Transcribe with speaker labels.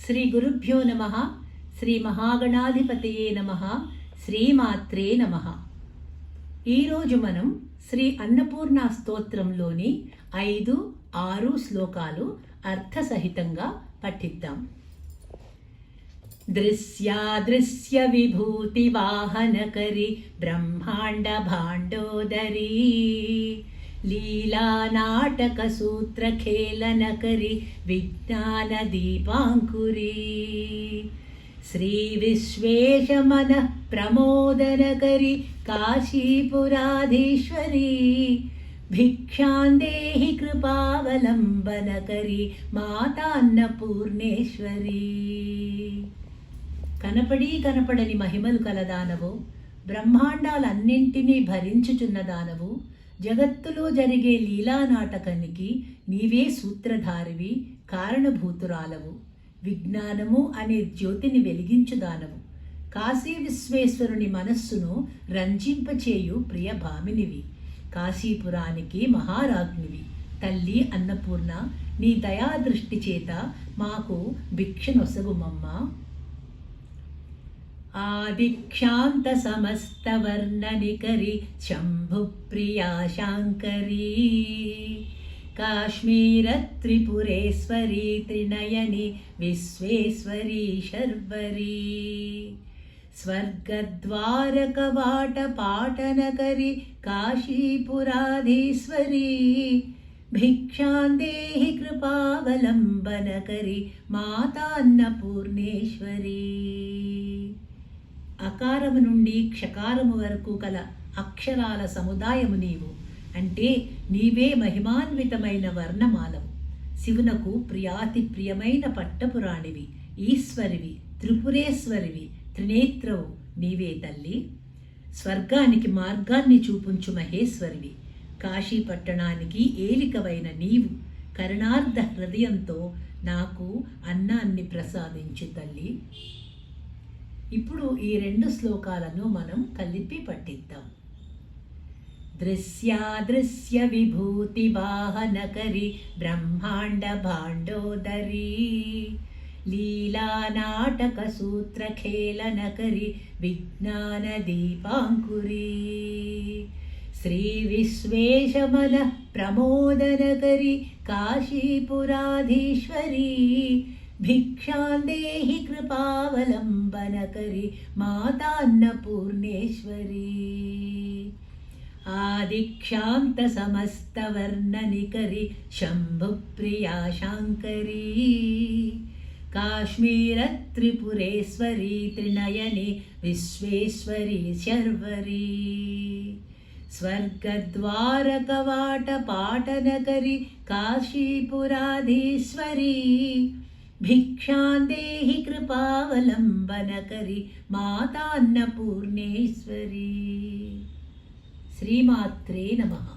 Speaker 1: శ్రీ గురుభ్యో నమః. శ్రీ మహాగణాధిపతయే నమః. శ్రీమాత్రే నమః. ఈరోజు మనం శ్రీ అన్నపూర్ణ స్తోత్రంలోని 5, 6 శ్లోకాలు అర్థసహితంగా పఠిద్దాం. దృశ్యాదృశ్య విభూతి వాహనకరి బ్రహ్మాండ భాండోదరీ లీలా నాటక సూత్ర ఖేళనకరి విజ్ఞాన దీపాంకురీ శ్రీ విశ్వేశమన ప్రమోదనకరి కాశీపురాధీశ్వరీ భిక్షాందేహి కృపావలంబనకరి మాతాన్నపూర్ణేశ్వరీ. కనపడి కనపడని మహిమలు కలదానవు, బ్రహ్మాండాలన్నింటినీ భరించుచున్నదానవు, జగత్తులో జరిగే లీలానాటకానికి నీవే సూత్రధారివి, కారణభూతురాలవు, విజ్ఞానము అనే జ్యోతిని వెలిగించుదానవు, కాశీ విశ్వేశ్వరుని మనస్సును రంజింపచేయు ప్రియభామినివి, కాశీపురానికి మహారాజ్ఞివి. తల్లి అన్నపూర్ణ, నీ దయాదృష్టి చేత మాకు భిక్షనొసగుమమ్మ. ఆదిక్షాంత సమస్త వర్ణనికరి శంభుప్రియా శాంకరీ కాశ్మీర త్రిపురేశ్వరీ త్రినయని విశ్వేశ్వరీ శర్వరీ స్వర్గద్వారకవాట పాటనకరి కాశీపురాధీశ్వరీ భిక్షాందేహి కృపావలంబనకరి మాతాన్నపూర్ణేశ్వరీ. అకారము నుండి క్షకారము వరకు కల అక్షరాల సముదాయము నీవు. అంటే నీవే మహిమాన్వితమైన వర్ణమాలవు. శివునకు ప్రియాతి ప్రియమైన పట్టపురాణివి, ఈశ్వరివి, త్రిపురేశ్వరివి, త్రినేత్రవు నీవే తల్లి. స్వర్గానికి మార్గాన్ని చూపుంచు మహేశ్వరివి, కాశీ పట్టణానికి ఏలికవైన నీవు కరుణార్ధ హృదయంతో నాకు అన్నాన్ని ప్రసాదించు తల్లి. ఇప్పుడు ఈ 2 శ్లోకాలను మనం కలిపి పఠిద్దాం. దృశ్యాదృశ్య విభూతి వాహనకరి బ్రహ్మాండ భాండోదరీ లీలా నాటక సూత్ర ఖేళనకరి విజ్ఞాన దీపాంకురీ శ్రీ విశ్వేశమన ప్రమోదనకరి కాశీపురాధీశ్వరీ భిక్షాందేహి కృపావలంబనకరి మాతాన్నపూర్ణేశ్వరీ ఆదిక్షాంత సమస్త వర్ణనికరి శంభుప్రియా శాంకరీ కాశ్మీర త్రిపురేశ్వరీ త్రినయని విశ్వేశ్వరీ శర్వరీ స్వర్గద్వారకవాట పాటనకరి కాశీపురాధీశ్వరీ భిక్షాందేహి కృపావలంబనకరి మాతాన్నపూర్ణేశ్వరీ. శ్రీమాత్రే నమః.